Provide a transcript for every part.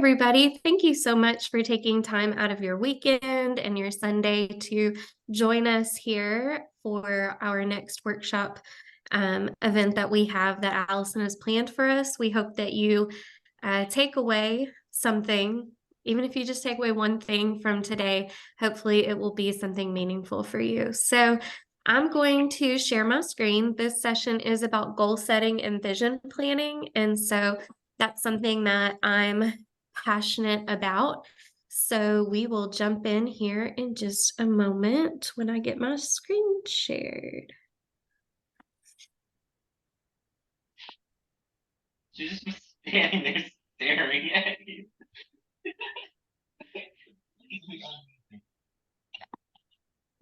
everybody. Thank you so much for taking time out of your weekend and your Sunday to join us here for our next workshop event that we have that Allison has planned for us. We hope that you take away something, even if you just take away one thing from today. Hopefully it will be something meaningful for you. So I'm going to share my screen. This session is about goal setting and vision planning. And so that's something that I'm passionate about. So we will jump in here in just a moment when I get my screen shared. She's just standing there staring at you.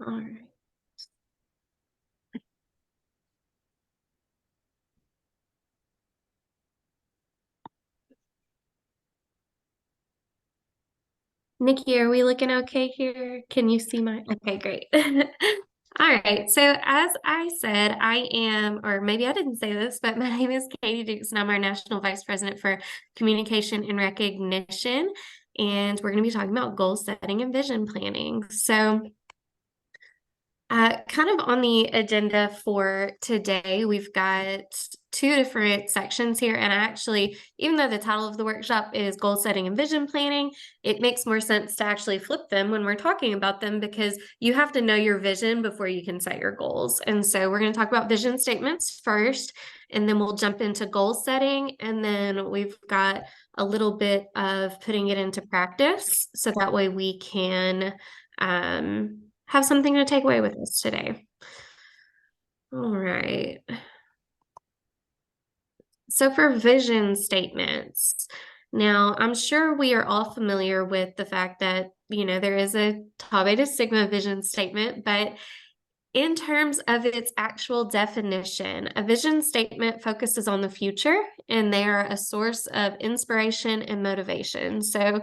All right. Nikki, are we looking okay here? Can you see my? Okay, great. All right. So as I said, I am, or maybe I didn't say this, but my name is Katie Dukes, and I'm our National Vice President for Communication and Recognition. And we're going to be talking about goal setting and vision planning. So kind of on the agenda for today, we've got two different sections here. And I actually, even though the title of the workshop is goal setting and vision planning, it makes more sense to actually flip them when we're talking about them, because you have to know your vision before you can set your goals. And so we're going to talk about vision statements first, and then we'll jump into goal setting. And then we've got a little bit of putting it into practice, so that way we can have something to take away with us today. All right. So for vision statements, now I'm sure we are all familiar with the fact that, there is a Tau Beta Sigma vision statement, but in terms of its actual definition, a vision statement focuses on the future, and they are a source of inspiration and motivation. So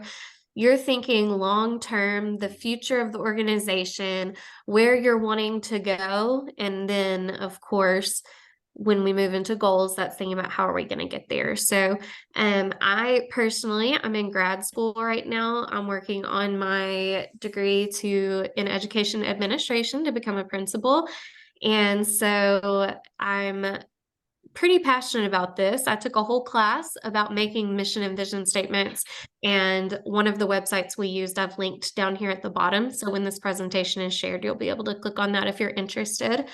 you're thinking long term, the future of the organization, where you're wanting to go. And then, of course, when we move into goals, that's thinking about how are we going to get there. So I personally, I'm in grad school right now. I'm working on my degree in education administration to become a principal. And so I'm pretty passionate about this. I took a whole class about making mission and vision statements, and one of the websites we used, I've linked down here at the bottom. So when this presentation is shared, you'll be able to click on that if you're interested.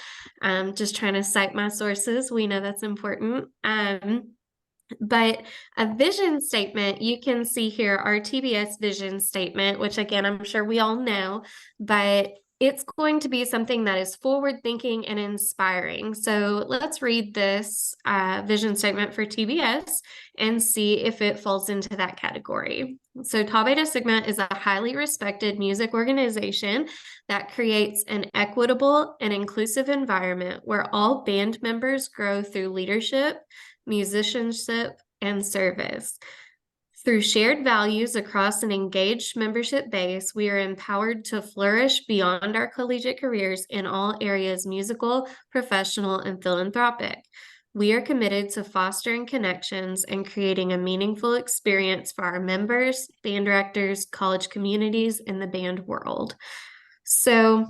Just trying to cite my sources. We know that's important. But a vision statement, you can see here our TBS vision statement, which again, I'm sure we all know, but it's going to be something that is forward thinking and inspiring. So let's read this vision statement for TBS and see if it falls into that category. So Tau Beta Sigma is a highly respected music organization that creates an equitable and inclusive environment where all band members grow through leadership, musicianship, and service. Through shared values across an engaged membership base, we are empowered to flourish beyond our collegiate careers in all areas musical, professional, and philanthropic. We are committed to fostering connections and creating a meaningful experience for our members, band directors, college communities, and the band world. So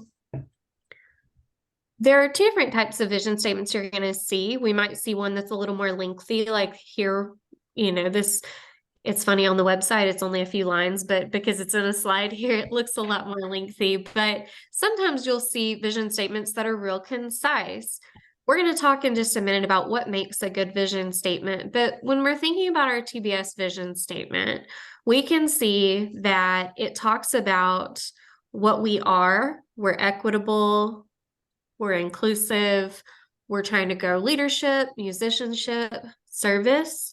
there are two different types of vision statements you're going to see. We might see one that's a little more lengthy, like here, it's funny on the website, it's only a few lines, but because it's in a slide here, it looks a lot more lengthy. But sometimes you'll see vision statements that are real concise. We're going to talk in just a minute about what makes a good vision statement. But when we're thinking about our TBS vision statement, we can see that it talks about what we are. We're equitable, we're inclusive, we're trying to grow leadership, musicianship, service.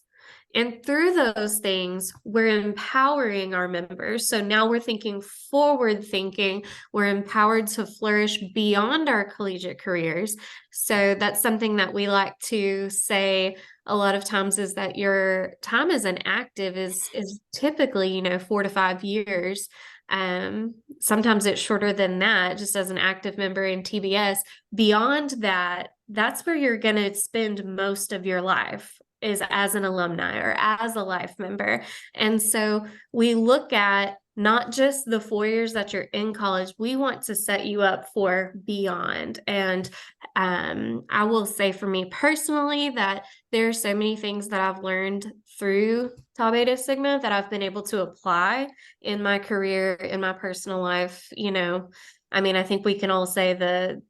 And through those things, we're empowering our members. So now we're thinking forward thinking, we're empowered to flourish beyond our collegiate careers. So that's something that we like to say a lot of times, is that your time as an active is typically, 4 to 5 years. Sometimes it's shorter than that, just as an active member in TBS. Beyond that, that's where you're going to spend most of your life. is as an alumni or as a life member. And so we look at not just the 4 years that you're in college, we want to set you up for beyond. And I will say for me personally that there are so many things that I've learned through Tau Beta Sigma that I've been able to apply in my career, in my personal life. You know, I mean, I think we can all say the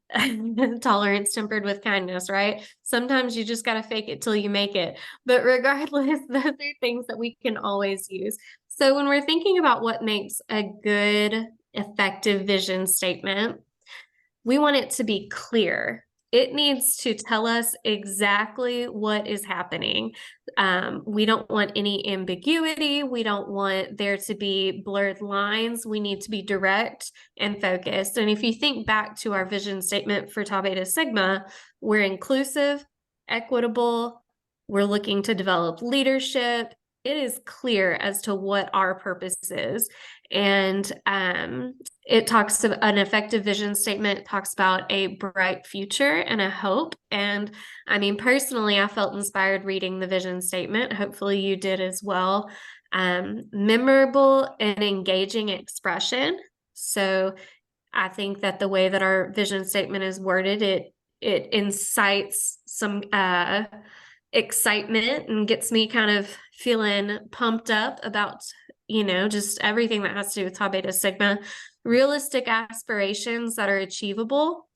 tolerance tempered with kindness, right? Sometimes you just got to fake it till you make it. But regardless, those are things that we can always use. So when we're thinking about what makes a good, effective vision statement, we want it to be clear. It needs to tell us exactly what is happening. We don't want any ambiguity. We don't want there to be blurred lines. We need to be direct and focused. And if you think back to our vision statement for Tau Beta Sigma, we're inclusive, equitable, we're looking to develop leadership. It is clear as to what our purpose is. And it talks about an effective vision statement, talks about a bright future and a hope. And I mean, personally, I felt inspired reading the vision statement. Hopefully you did as well. Memorable and engaging expression. So I think that the way that our vision statement is worded, it incites some excitement and gets me kind of feeling pumped up about, you know, just everything that has to do with Tau Beta Sigma. Realistic aspirations that are achievable.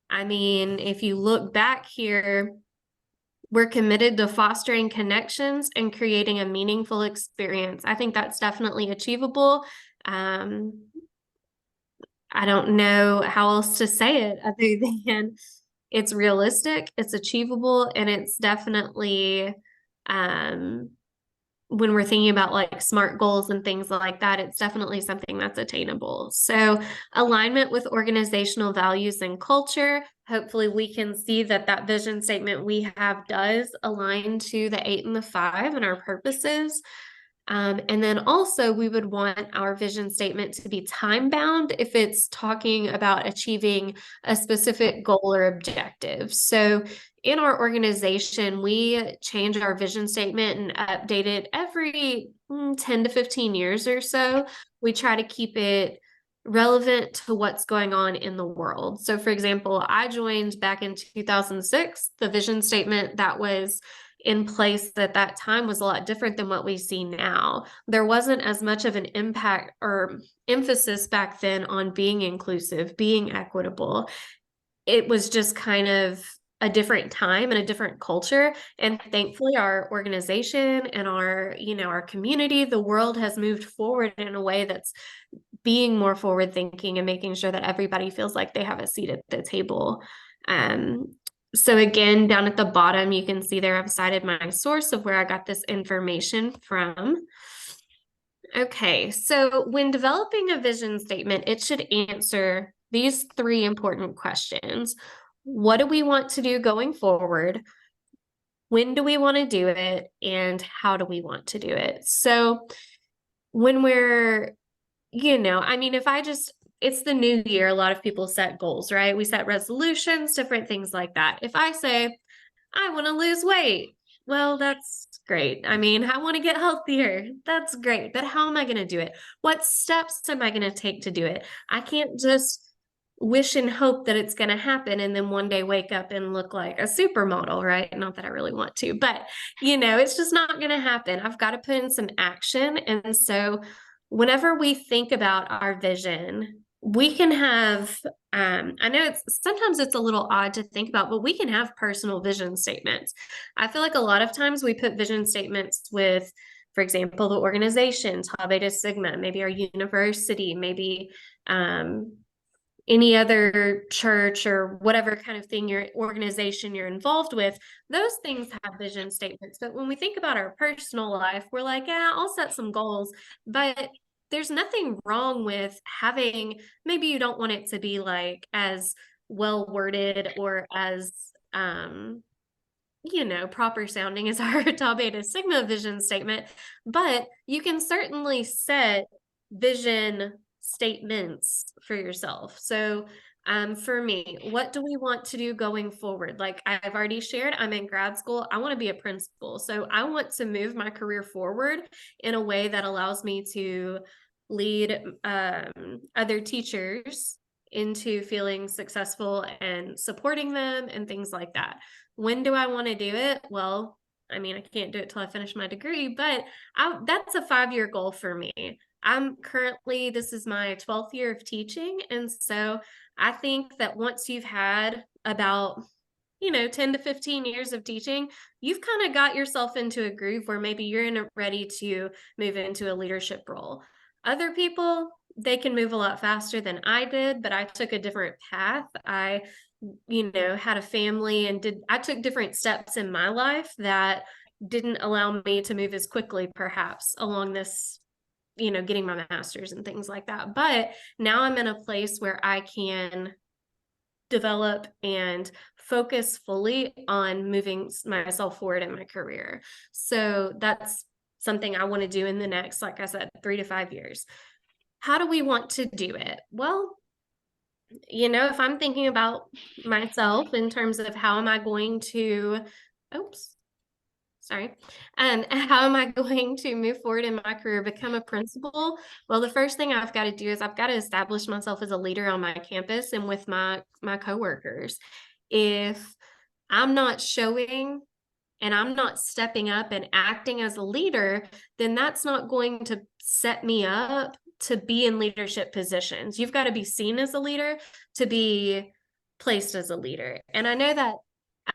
I mean, if you look back here, we're committed to fostering connections and creating a meaningful experience. I think that's definitely achievable. I don't know how else to say it other than it's realistic, it's achievable, and it's definitely when we're thinking about like SMART goals and things like that, it's definitely something that's attainable. So alignment with organizational values and culture. Hopefully we can see that that vision statement we have does align to the 8 and the 5 and our purposes. And then also we would want our vision statement to be time bound if it's talking about achieving a specific goal or objective. So in our organization, we change our vision statement and update it every 10 to 15 years or so. We try to keep it relevant to what's going on in the world. So for example, I joined back in 2006. The vision statement that was in place at that time was a lot different than what we see now. There wasn't as much of an impact or emphasis back then on being inclusive, being equitable. It was just kind of a different time and a different culture. And thankfully our organization and our, you know, our community, the world has moved forward in a way that's being more forward thinking and making sure that everybody feels like they have a seat at the table. So again, down at the bottom, you can see there I've cited my source of where I got this information from. Okay, so when developing a vision statement, it should answer these 3 important questions. What do we want to do going forward? When do we want to do it? And how do we want to do it? So when we're, you know, I mean, if I just, it's the new year, a lot of people set goals, right? We set resolutions, different things like that. If I say, I want to lose weight, well, that's great. I mean, I want to get healthier. That's great. But how am I going to do it? What steps am I going to take to do it? I can't just wish and hope that it's going to happen and then one day wake up and look like a supermodel, right? Not that I really want to, but you know, it's just not going to happen. I've got to put in some action. And so whenever we think about our vision, we can have, I know sometimes it's a little odd to think about, but we can have personal vision statements. I feel like a lot of times we put vision statements with, for example, the organization, Tau Beta Sigma, maybe our university, maybe any other church or whatever kind of thing your organization you're involved with, those things have vision statements. But when we think about our personal life, we're like, yeah, I'll set some goals, but there's nothing wrong with having, maybe you don't want it to be like as well worded or as you know, proper sounding as our Tau Beta Sigma vision statement, but you can certainly set vision statements for yourself. So For me, what do we want to do going forward? Like I've already shared, I'm in grad school. I want to be a principal. So I want to move my career forward in a way that allows me to lead other teachers into feeling successful and supporting them and things like that. When do I want to do it? Well, I mean, I can't do it till I finish my degree, but that's a 5-year goal for me. I'm currently, this is my 12th year of teaching. And so I think that once you've had about 10 to 15 years of teaching, you've kind of got yourself into a groove where maybe ready to move into a leadership role. Other people, they can move a lot faster than I did, but I took a different path. I, had a family and I took different steps in my life that didn't allow me to move as quickly, perhaps, along this getting my master's and things like that. But now I'm in a place where I can develop and focus fully on moving myself forward in my career. So that's something I want to do in the next, like I said, 3 to 5 years. How do we want to do it? Well, if I'm thinking about myself in terms of how am I going to, oops, sorry, how am I going to move forward in my career, become a principal? Well, the first thing I've got to do is I've got to establish myself as a leader on my campus and with my coworkers. If I'm not showing and I'm not stepping up and acting as a leader, then that's not going to set me up to be in leadership positions. You've got to be seen as a leader to be placed as a leader. And I know that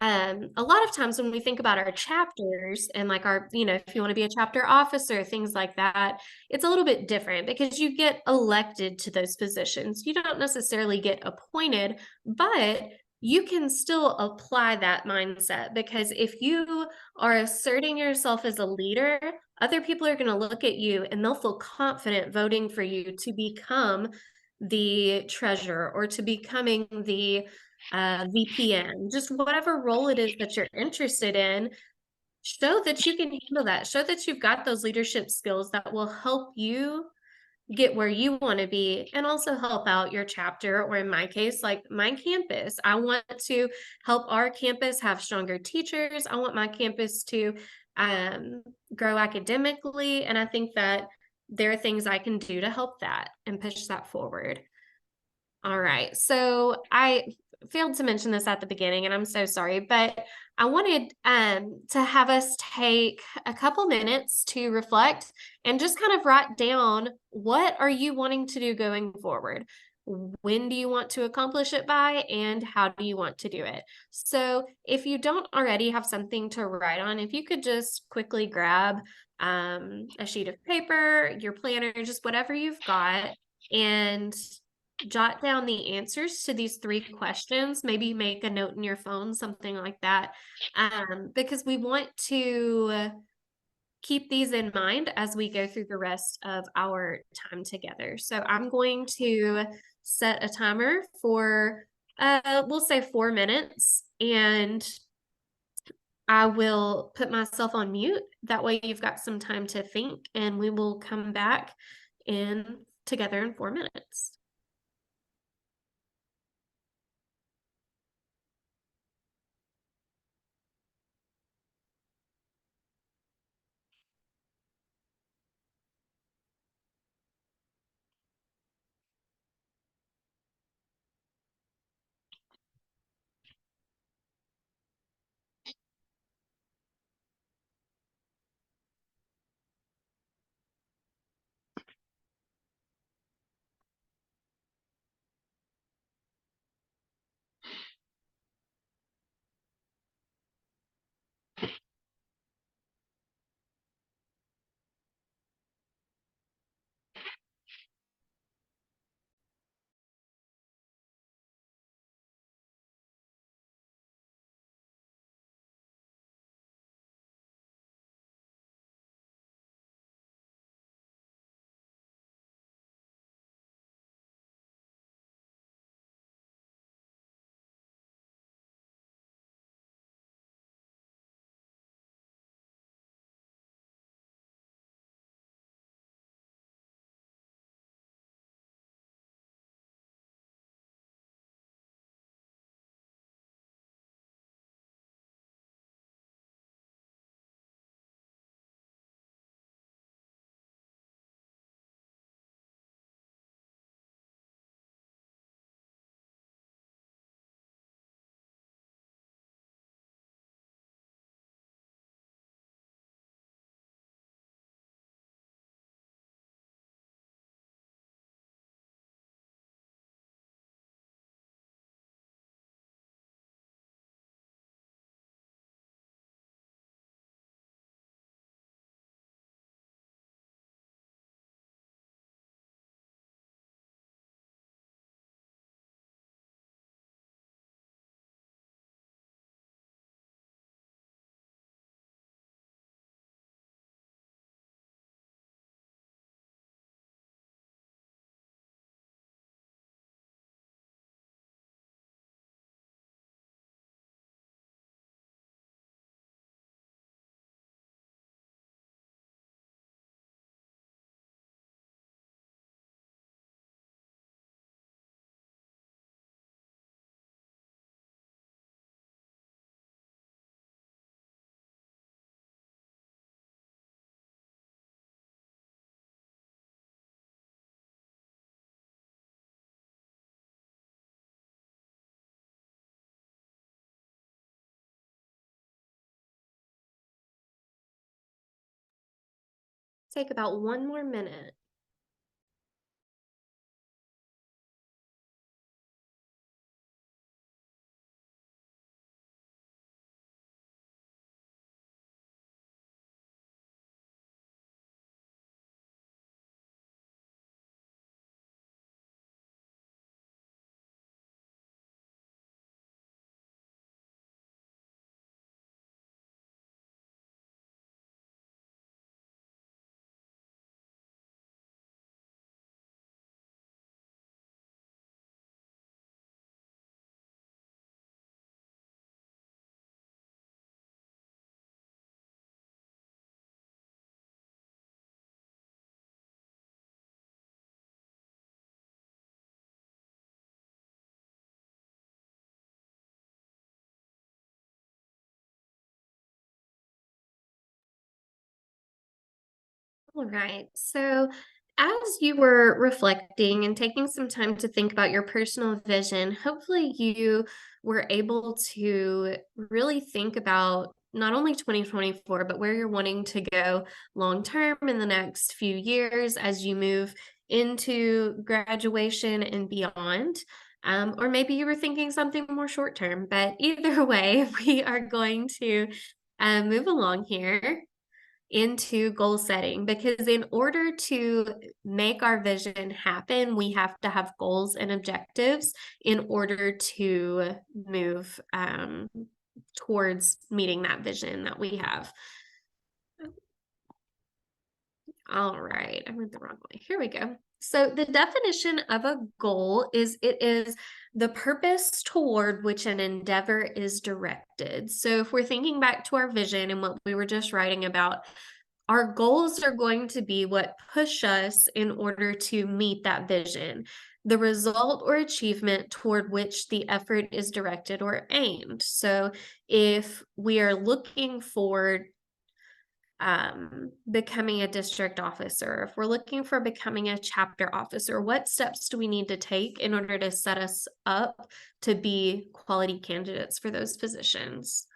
a lot of times when we think about our chapters and like if you want to be a chapter officer, things like that, it's a little bit different because you get elected to those positions. You don't necessarily get appointed, but you can still apply that mindset because if you are asserting yourself as a leader, other people are going to look at you and they'll feel confident voting for you to become the treasurer or to becoming the VPN, just whatever role it is that you're interested in. Show that you can handle that. Show that you've got those leadership skills that will help you get where you want to be and also help out your chapter, or in my case, like my campus. I want to help our campus have stronger teachers. I want my campus to grow academically. And I think that there are things I can do to help that and push that forward. All right. So I failed to mention this at the beginning, and I'm so sorry, but I wanted to have us take a couple minutes to reflect and just kind of write down what are you wanting to do going forward? When do you want to accomplish it by, and how do you want to do it? So if you don't already have something to write on, if you could just quickly grab a sheet of paper, your planner, just whatever you've got, and jot down the answers to these 3 questions. Maybe make a note in your phone, something like that, because we want to keep these in mind as we go through the rest of our time together. So I'm going to set a timer for, we'll say 4 minutes, and I will put myself on mute. That way you've got some time to think, and we will come back in together in 4 minutes. Take about one more minute. All right. So, as you were reflecting and taking some time to think about your personal vision, hopefully you were able to really think about not only 2024, but where you're wanting to go long term in the next few years as you move into graduation and beyond. Or maybe you were thinking something more short term, but either way, we are going to move along here into goal setting, because in order to make our vision happen, we have to have goals and objectives in order to move towards meeting that vision that we have. All right, I went the wrong way. Here we go. So the definition of a goal is it is the purpose toward which an endeavor is directed. So if we're thinking back to our vision and what we were just writing about, our goals are going to be what push us in order to meet that vision, the result or achievement toward which the effort is directed or aimed. So if we are looking for becoming a district officer, if we're looking for becoming a chapter officer, what steps do we need to take in order to set us up to be quality candidates for those positions?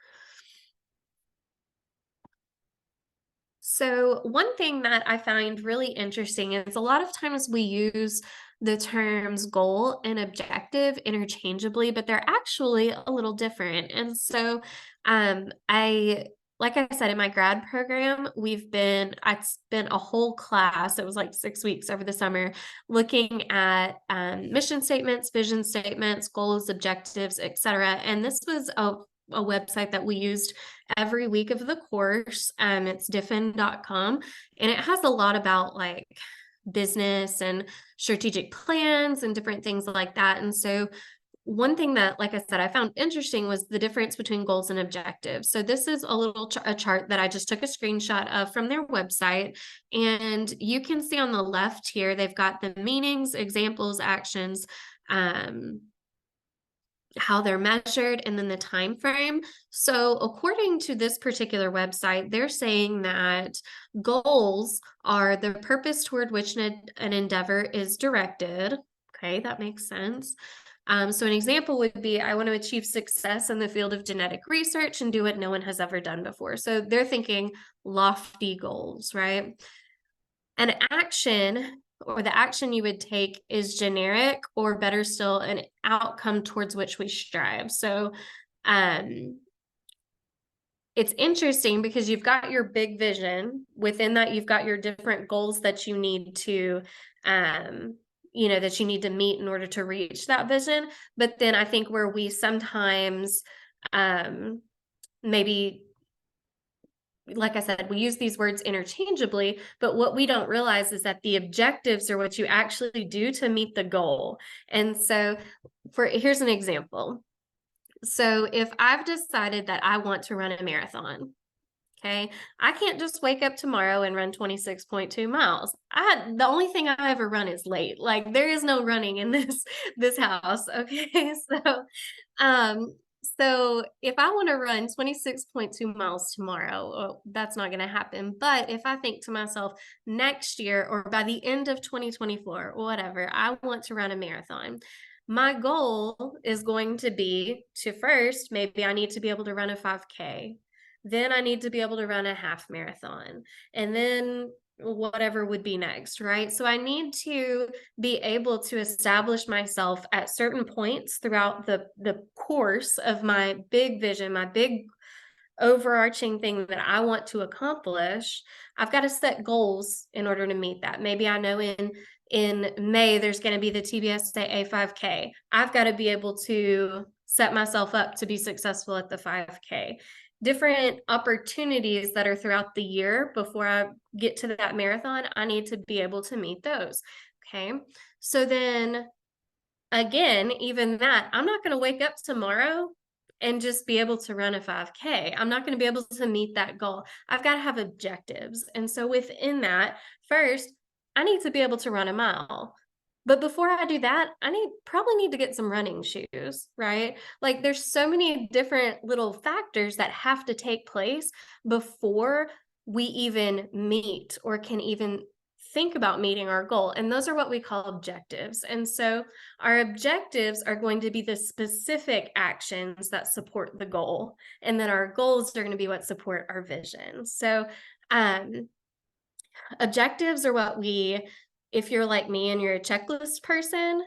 So, one thing that I find really interesting is a lot of times we use the terms goal and objective interchangeably, but they're actually a little different. And so, like I said, in my grad program, I spent a whole class, it was like 6 weeks over the summer, looking at mission statements, vision statements, goals, objectives, etc. And this was a website that we used every week of the course. It's diffin.com, and it has a lot about like business and strategic plans and different things like that. And so one thing that, like I said, I found interesting was the difference between goals and objectives. So this is a little a chart that I just took a screenshot of from their website, and you can see on the left here they've got the meanings, examples, actions, how they're measured, and then the time frame. So according to this particular website, they're saying that goals are the purpose toward which an endeavor is directed. Okay, that makes sense. So an example would be, I want to achieve success in the field of genetic research and do what no one has ever done before. So they're thinking lofty goals, right? An action, or the action you would take, is generic, or better still, an outcome towards which we strive. So it's interesting because you've got your big vision. Within that, you've got your different goals that you need to that you need to meet in order to reach that vision. But then I think where we sometimes maybe, like I said, we use these words interchangeably, but what we don't realize is that the objectives are what you actually do to meet the goal. And so here's an example. So if I've decided that I want to run a marathon, okay, I can't just wake up tomorrow and run 26.2 miles. The only thing I ever run is late. Like, there is no running in this house. Okay. Um, so if I want to run 26.2 miles tomorrow, well, that's not going to happen. But if I think to myself, next year or by the end of 2024 or whatever, I want to run a marathon. My goal is going to be to first, maybe I need to be able to run a 5K. Then I need to be able to run a half marathon. And then whatever would be next, right? So I need to be able to establish myself at certain points throughout the course of my big vision, my big overarching thing that I want to accomplish. I've got to set goals in order to meet that. Maybe I know in May there's going to be the TBSA 5K. I've got to be able to set myself up to be successful at the 5K. Different opportunities that are throughout the year before I get to that marathon, I need to be able to meet those. Okay. So then again, even that, I'm not going to wake up tomorrow and just be able to run a 5K. I'm not going to be able to meet that goal. I've got to have objectives. And so within that, first, I need to be able to run a mile. But before I do that, probably need to get some running shoes, right? Like there's so many different little factors that have to take place before we even meet or can even think about meeting our goal. And those are what we call objectives. And so our objectives are going to be the specific actions that support the goal. And then our goals are going to be what support our vision. So objectives are what if you're like me and you're a checklist person,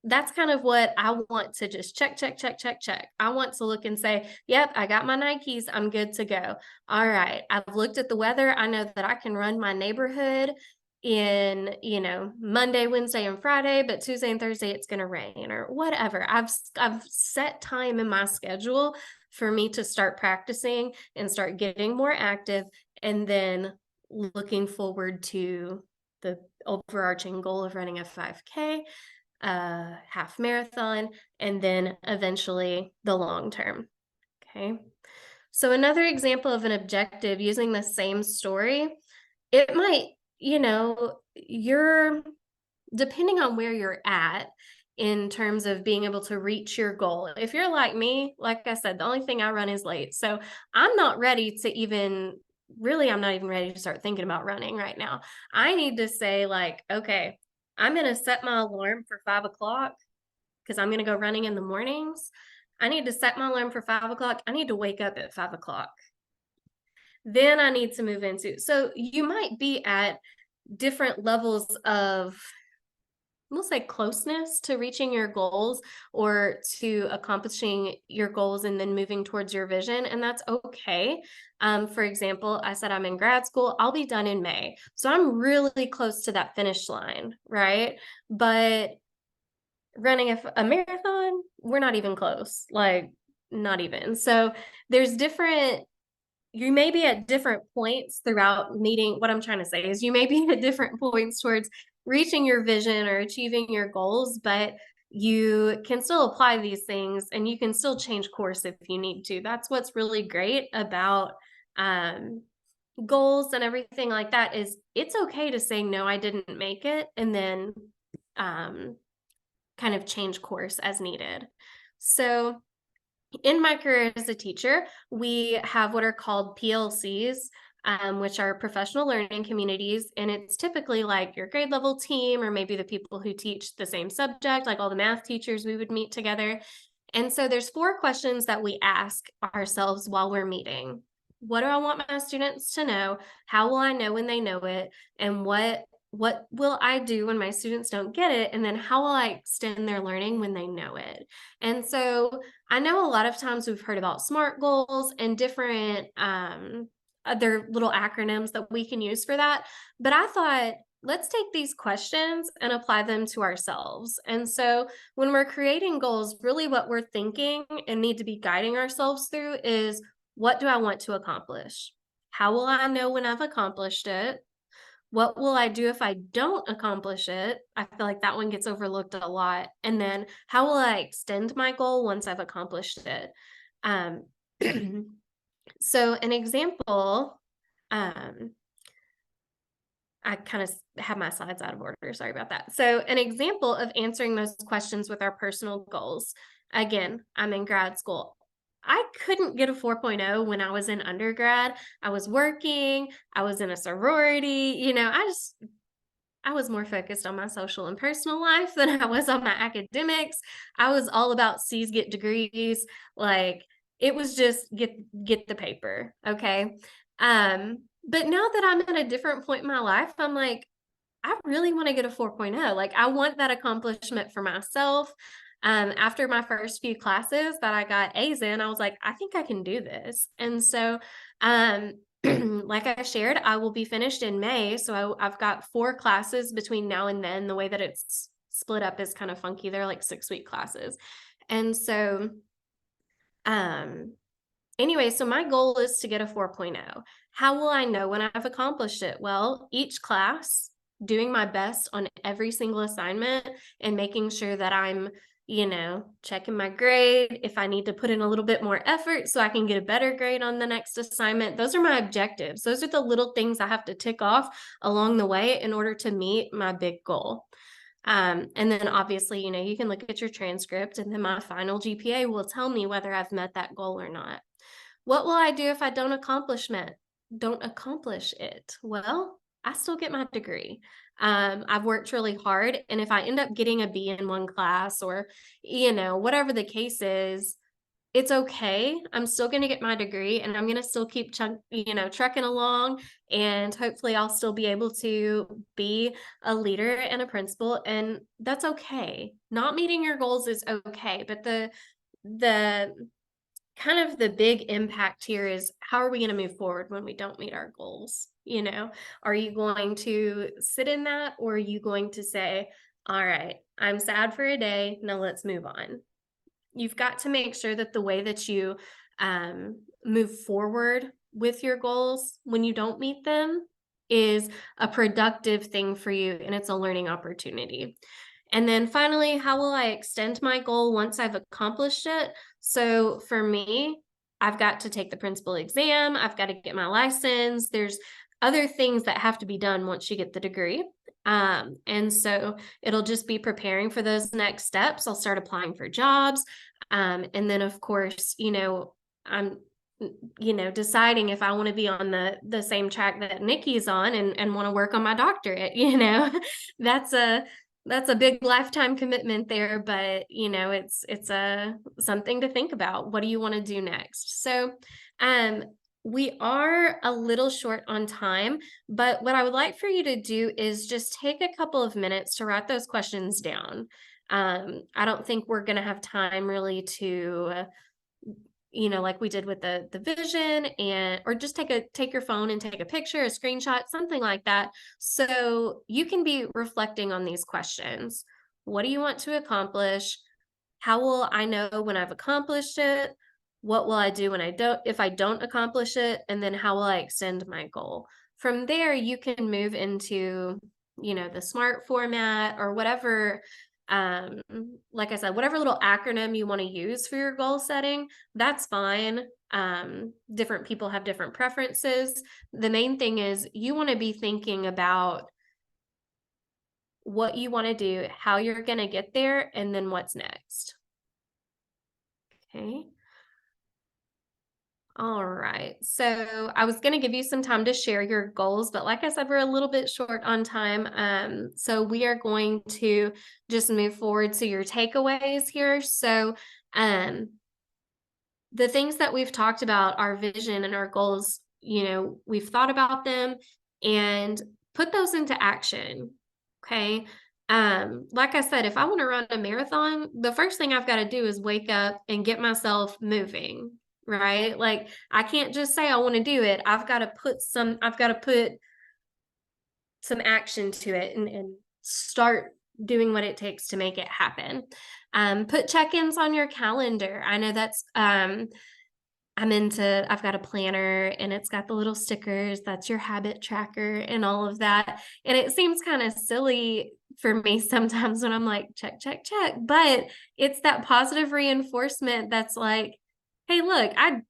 that's kind of what I want to just check. I want to look and say, yep, I got my Nikes. I'm good to go. All right. I've looked at the weather. I know that I can run my neighborhood in, Monday, Wednesday, and Friday, but Tuesday and Thursday it's going to rain or whatever. I've set time in my schedule for me to start practicing and start getting more active, and then looking forward to the overarching goal of running a 5K, half marathon, and then eventually the long term. Okay. So another example of an objective using the same story, it might, you're depending on where you're at in terms of being able to reach your goal. If you're like me, like I said, the only thing I run is late. So I'm not ready to even I'm not even ready to start thinking about running right now. I need to say, like, okay, I'm going to set my alarm for 5 o'clock because I'm going to go running in the mornings. I need to set my alarm for 5 o'clock. I need to wake up at 5 o'clock. Then I need to move into. So you might be at different levels of, we'll say, closeness to reaching your goals or to accomplishing your goals and then moving towards your vision. And that's okay. For example, I said I'm in grad school. I'll be done in May. So I'm really close to that finish line, right? But running a marathon, we're not even close, like not even. So there's you may be at different points throughout meeting. What I'm trying to say is you may be at different points towards reaching your vision or achieving your goals, but you can still apply these things and you can still change course if you need to. That's what's really great about goals and everything like that, is it's okay to say, no, I didn't make it, and then kind of change course as needed. So in my career as a teacher, we have what are called PLCs, which are professional learning communities. And it's typically like your grade level team, or maybe the people who teach the same subject, like all the math teachers, we would meet together. And so there's 4 questions that we ask ourselves while we're meeting. What do I want my students to know? How will I know when they know it? And what will I do when my students don't get it? And then how will I extend their learning when they know it? And so I know a lot of times we've heard about SMART goals and different other little acronyms that we can use for that. But I thought, let's take these questions and apply them to ourselves. And so when we're creating goals, really what we're thinking and need to be guiding ourselves through is, what do I want to accomplish? How will I know when I've accomplished it? What will I do if I don't accomplish it? I feel like that one gets overlooked a lot. And then how will I extend my goal once I've accomplished it? So an example, I kind of have my slides out of order. Sorry about that. So an example of answering those questions with our personal goals. Again, I'm in grad school. I couldn't get a 4.0 when I was in undergrad. I was working, I was in a sorority, I was more focused on my social and personal life than I was on my academics. I was all about C's, get degrees. Like, it was just get the paper. Okay. But now that I'm at a different point in my life, I'm like, I really want to get a 4.0. Like, I want that accomplishment for myself. After my first few classes that I got A's in, I was like, I think I can do this. And so, like I shared, I will be finished in May. So I've got 4 classes between now and then. The way that it's split up is kind of funky. They're like 6-week classes. And so, um, anyway, so my goal is to get a 4.0. How will I know when I've accomplished it? Well, each class, doing my best on every single assignment and making sure that I'm, checking my grade. If I need to put in a little bit more effort so I can get a better grade on the next assignment, those are my objectives. Those are the little things I have to tick off along the way in order to meet my big goal. And then obviously, you can look at your transcript and then my final GPA will tell me whether I've met that goal or not. What will I do if I don't accomplish it? Well, I still get my degree. I've worked really hard, and if I end up getting a B in one class or, whatever the case is, it's okay. I'm still going to get my degree and I'm going to still keep trucking along, and hopefully I'll still be able to be a leader and a principal, and that's okay. Not meeting your goals is okay, but the kind of the big impact here is, how are we going to move forward when we don't meet our goals? Are you going to sit in that, or are you going to say, all right, I'm sad for a day, now let's move on? You've got to make sure that the way that you move forward with your goals when you don't meet them is a productive thing for you and it's a learning opportunity. And then finally, how will I extend my goal once I've accomplished it? So for me, I've got to take the principal exam, I've got to get my license. There's other things that have to be done once you get the degree. And so it'll just be preparing for those next steps. I'll start applying for jobs. And then of course, I'm deciding if I want to be on the same track that Nikki's on and want to work on my doctorate. That's a big lifetime commitment there, but it's a something to think about. What do you want to do next? So we are a little short on time, but what I would like for you to do is just take a couple of minutes to write those questions down. I don't think we're going to have time really to, like we did with the vision, or just take your phone and take a picture, a screenshot, something like that. So you can be reflecting on these questions. What do you want to accomplish? How will I know when I've accomplished it? What will I do if I don't accomplish it? And then how will I extend my goal? From there, you can move into, the SMART format or whatever, like I said, whatever little acronym you want to use for your goal setting, that's fine. Different people have different preferences. The main thing is you want to be thinking about what you want to do, how you're going to get there, and then what's next. Okay. All right. So I was going to give you some time to share your goals, but like I said, we're a little bit short on time. So we are going to just move forward to your takeaways here. So the things that we've talked about, our vision and our goals, we've thought about them and put those into action. Okay. Like I said, if I want to run a marathon, the first thing I've got to do is wake up and get myself moving, right? Like, I can't just say I want to do it. I've got to put some action to it and start doing what it takes to make it happen. Put check-ins on your calendar. I know that's I've got a planner and it's got the little stickers, that's your habit tracker and all of that. And it seems kind of silly for me sometimes when I'm like, check, check, check. But it's that positive reinforcement that's like, hey, look, I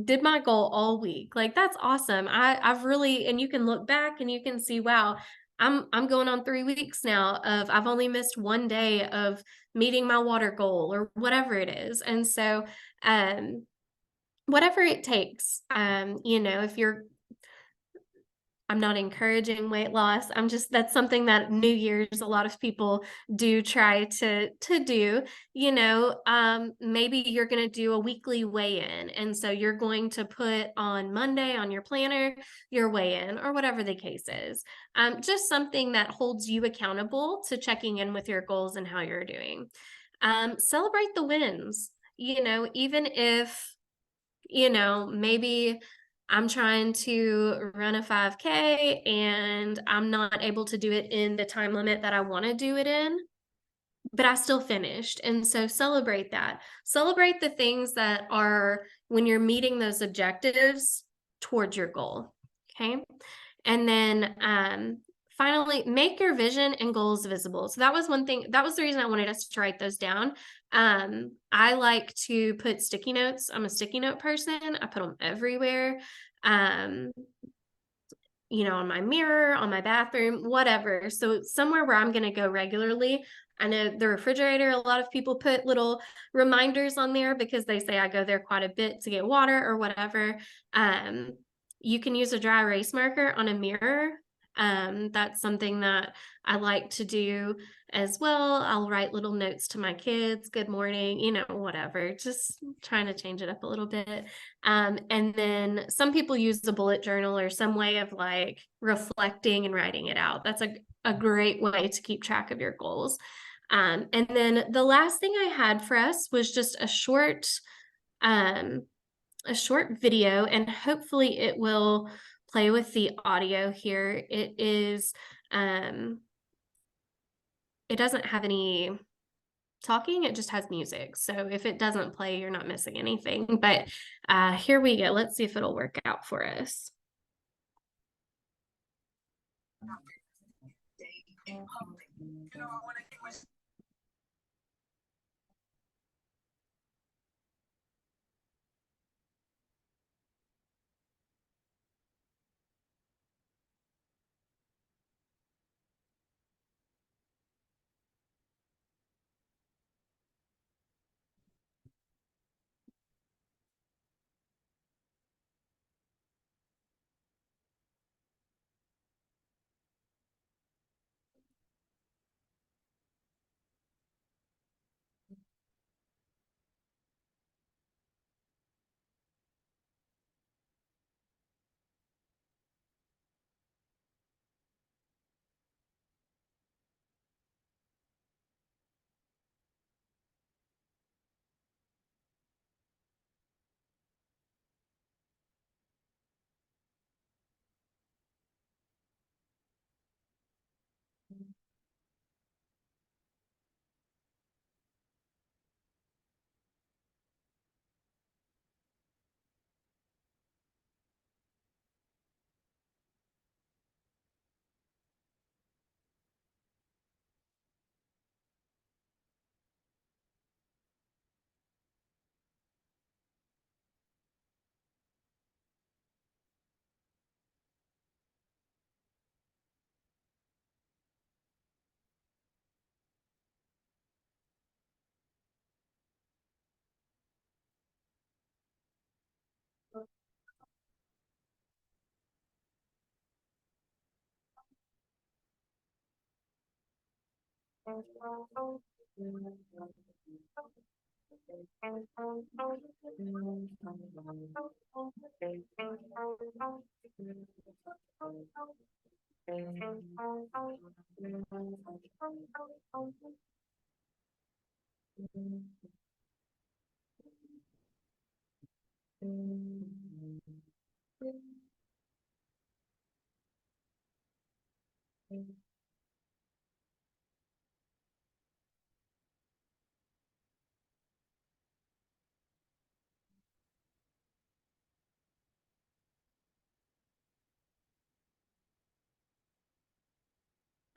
did my goal all week. Like, that's awesome. I've really, and you can look back and you can see, wow, I'm going on 3 weeks now of I've only missed one day of meeting my water goal or whatever it is. And so whatever it takes, if you're I'm not encouraging weight loss. That's something that New Year's a lot of people do try to do. Maybe you're going to do a weekly weigh-in, and so you're going to put on Monday on your planner your weigh-in, or whatever the case is. Just something that holds you accountable to checking in with your goals and how you're doing. Celebrate the wins. Even if maybe I'm trying to run a 5K and I'm not able to do it in the time limit that I want to do it in, but I still finished. And so celebrate that. Celebrate the things that are when you're meeting those objectives towards your goal. Okay. And then finally, make your vision and goals visible. So that was one thing. That was the reason I wanted us to write those down. I like to put sticky notes. I'm a sticky note person. I put them everywhere. On my mirror, on my bathroom, whatever. So somewhere where I'm going to go regularly. I know the refrigerator, a lot of people put little reminders on there because they say I go there quite a bit to get water or whatever. You can use a dry erase marker on a mirror. That's something that I like to do as well. I'll write little notes to my kids, good morning, whatever, just trying to change it up a little bit. And then some people use a bullet journal or some way of like reflecting and writing it out. That's a great way to keep track of your goals. And then the last thing I had for us was just a short video, and hopefully it will play with the audio here. It doesn't have any talking, it just has music. So if it doesn't play, you're not missing anything. But here we go. Let's see if it'll work out for us.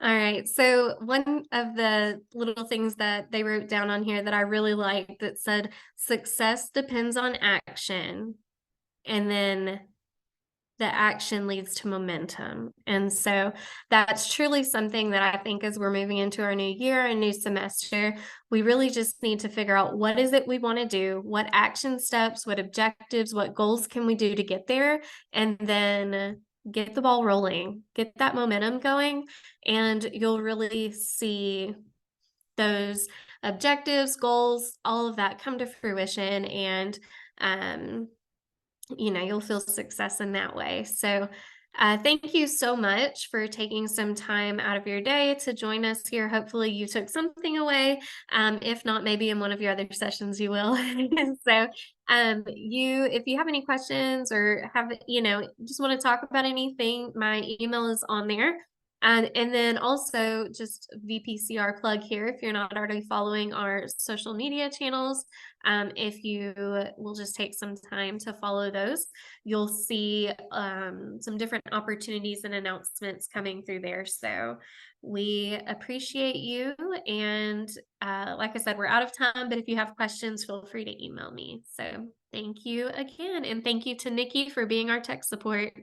All right. So one of the little things that they wrote down on here that I really liked that said success depends on action, and then the action leads to momentum. And so that's truly something that I think as we're moving into our new year and new semester, we really just need to figure out what is it we want to do, what action steps, what objectives, what goals can we do to get there, and then get the ball rolling, get that momentum going, and you'll really see those objectives, goals, all of that come to fruition. And um, you'll feel success in that way. So, thank you so much for taking some time out of your day to join us here. Hopefully, you took something away. If not, maybe in one of your other sessions you will. So, if you have any questions or just want to talk about anything, my email is on there. And then also just VPCR plug here if you're not already following our social media channels. If you will just take some time to follow those, you'll see some different opportunities and announcements coming through there. So we appreciate you. And like I said, we're out of time, but if you have questions, feel free to email me. So thank you again. And thank you to Nikki for being our tech support.